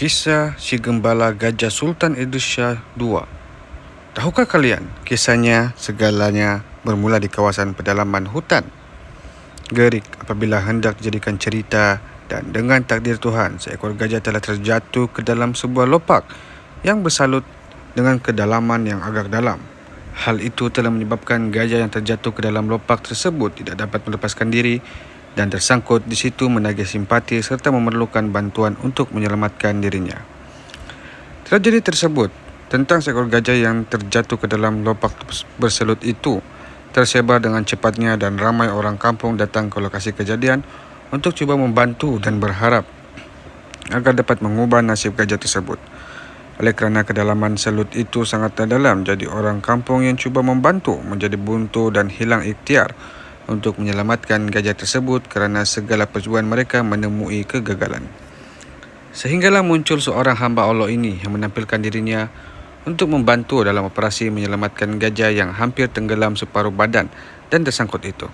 Kisah si Gembala Gajah Sultan Idris Shah II. Tahukah kalian, kisahnya segalanya bermula di kawasan pedalaman hutan. Gerik apabila hendak dijadikan cerita, dan dengan takdir Tuhan, seekor gajah telah terjatuh ke dalam sebuah lopak yang bersalut dengan kedalaman yang agak dalam. Hal itu telah menyebabkan gajah yang terjatuh ke dalam lopak tersebut tidak dapat melepaskan diri dan tersangkut di situ menagih simpati serta memerlukan bantuan untuk menyelamatkan dirinya. Tragedi tersebut tentang seekor gajah yang terjatuh ke dalam lopak berselut itu tersebar dengan cepatnya dan ramai orang kampung datang ke lokasi kejadian untuk cuba membantu dan berharap agar dapat mengubah nasib gajah tersebut. Oleh kerana kedalaman selut itu sangat dalam, jadi orang kampung yang cuba membantu menjadi buntu dan hilang ikhtiar untuk menyelamatkan gajah tersebut kerana segala perjuangan mereka menemui kegagalan. Sehinggalah muncul seorang hamba Allah ini yang menampilkan dirinya untuk membantu dalam operasi menyelamatkan gajah yang hampir tenggelam separuh badan dan tersangkut itu.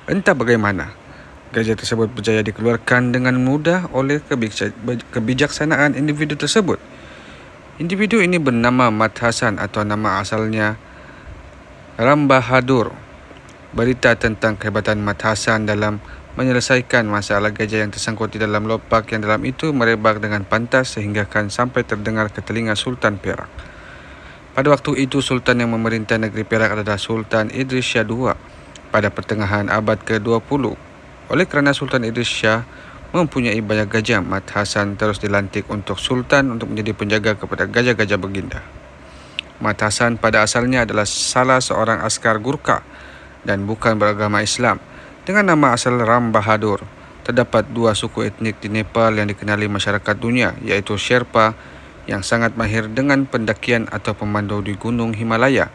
Entah bagaimana, gajah tersebut berjaya dikeluarkan dengan mudah oleh kebijaksanaan individu tersebut. Individu ini bernama Mat Hasan atau nama asalnya Ram Bahadur. Berita tentang kehebatan Mat Hasan dalam menyelesaikan masalah gajah yang tersangkut di dalam lopak yang dalam itu merebak dengan pantas sehinggakan sampai terdengar ke telinga Sultan Perak. Pada waktu itu, Sultan yang memerintah negeri Perak adalah Sultan Idris Shah II pada pertengahan abad ke-20. Oleh kerana Sultan Idris Shah mempunyai banyak gajah, Mat Hasan terus dilantik untuk Sultan untuk menjadi penjaga kepada gajah-gajah baginda. Mat Hasan pada asalnya adalah salah seorang askar Gurkha dan bukan beragama Islam. Dengan nama asal Ram Bahadur, terdapat dua suku etnik di Nepal yang dikenali masyarakat dunia, iaitu Sherpa yang sangat mahir dengan pendakian atau pemandu di Gunung Himalaya,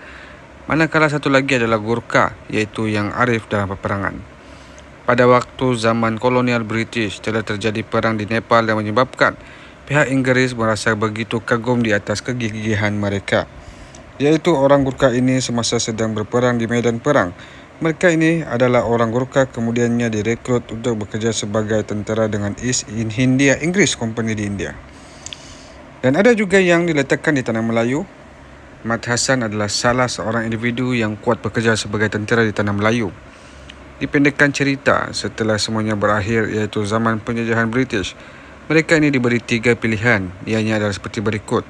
manakala satu lagi adalah Gurkha, iaitu yang arif dalam peperangan. Pada waktu zaman kolonial British telah terjadi perang di Nepal yang menyebabkan pihak Inggris merasa begitu kagum di atas kegigihan mereka, iaitu orang Gurkha ini semasa sedang berperang di medan perang. Mereka ini adalah orang Gurkha kemudiannya direkrut untuk bekerja sebagai tentera dengan East India English Company di India. Dan ada juga yang diletakkan di Tanah Melayu. Mat Hasan adalah salah seorang individu yang kuat bekerja sebagai tentera di Tanah Melayu. Dipendekkan cerita, setelah semuanya berakhir iaitu zaman penjajahan British, mereka ini diberi 3 pilihan, ianya adalah seperti berikut: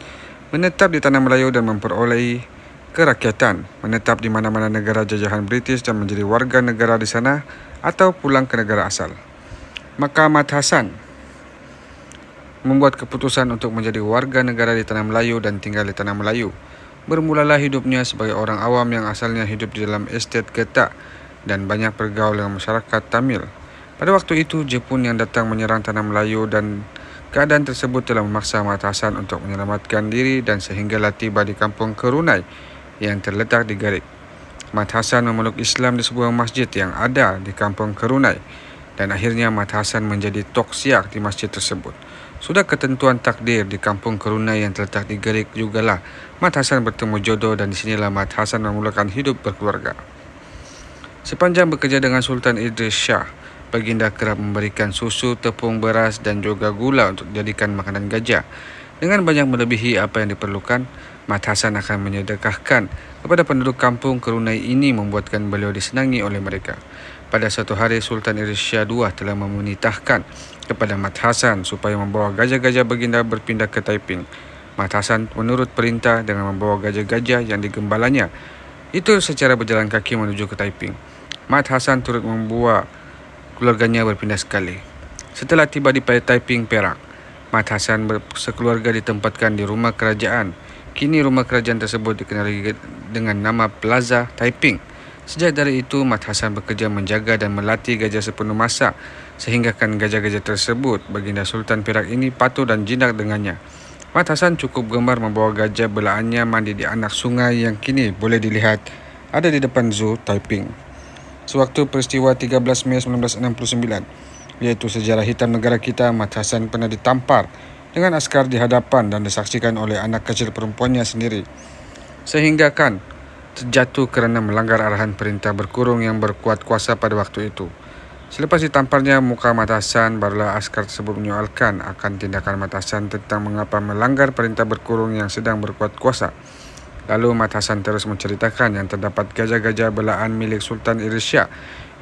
menetap di Tanah Melayu dan memperoleh kerakyatan, menetap di mana-mana negara jajahan British dan menjadi warga negara di sana, atau pulang ke negara asal. Maka Mat Hasan membuat keputusan untuk menjadi warga negara di Tanah Melayu dan tinggal di Tanah Melayu. Bermulalah hidupnya sebagai orang awam yang asalnya hidup di dalam estet Ketak dan banyak bergaul dengan masyarakat Tamil. Pada waktu itu, Jepun yang datang menyerang Tanah Melayu dan keadaan tersebut telah memaksa Mat Hasan untuk menyelamatkan diri dan sehinggalah tiba di kampung Kerunai yang terletak di Gerik. Mat Hasan memeluk Islam di sebuah masjid yang ada di kampung Kerunai dan akhirnya Mat Hasan menjadi toksiak di masjid tersebut. Sudah ketentuan takdir di kampung Kerunai yang terletak di Gerik jugalah Mat Hasan bertemu jodoh dan di sinilah Mat Hasan memulakan hidup berkeluarga. Sepanjang bekerja dengan Sultan Idris Shah, baginda kerap memberikan susu, tepung, beras dan juga gula untuk dijadikan makanan gajah. Dengan banyak melebihi apa yang diperlukan, Mat Hasan akan menyedekahkan kepada penduduk kampung Kerunai ini membuatkan beliau disenangi oleh mereka. Pada suatu hari, Sultan Idris Shah II telah memerintahkan kepada Mat Hasan supaya membawa gajah-gajah baginda berpindah ke Taiping. Mat Hasan menurut perintah dengan membawa gajah-gajah yang digembalanya itu secara berjalan kaki menuju ke Taiping. Mat Hasan turut membawa keluarganya berpindah sekali. Setelah tiba di Taiping, Perak, Mat Hasan sekeluarga ditempatkan di rumah kerajaan. Kini rumah kerajaan tersebut dikenali dengan nama Plaza Taiping. Sejak dari itu, Mat Hasan bekerja menjaga dan melatih gajah sepenuh masa sehinggakan gajah-gajah tersebut, baginda Sultan Perak ini patuh dan jinak dengannya. Mat Hasan cukup gemar membawa gajah belaannya mandi di anak sungai yang kini boleh dilihat ada di depan Zoo Taiping. Sewaktu peristiwa 13 Mei 1969, iaitu sejarah hitam negara kita, Mat Hasan pernah ditampar dengan askar di hadapan dan disaksikan oleh anak kecil perempuannya sendiri, sehinggakan terjatuh kerana melanggar arahan perintah berkurung yang berkuat kuasa pada waktu itu. Selepas ditamparnya muka Mat Hasan, barulah askar tersebut menyoalkan akan tindakan Mat Hasan tentang mengapa melanggar perintah berkurung yang sedang berkuat kuasa. Lalu Mat Hasan terus menceritakan yang terdapat gajah-gajah belaan milik Sultan Idris Shah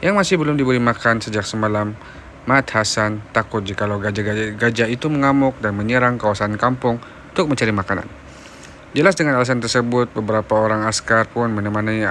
yang masih belum diberi makan sejak semalam. Mat Hasan takut jikalau gajah itu mengamuk dan menyerang kawasan kampung untuk mencari makanan. Jelas dengan alasan tersebut, beberapa orang askar pun menemani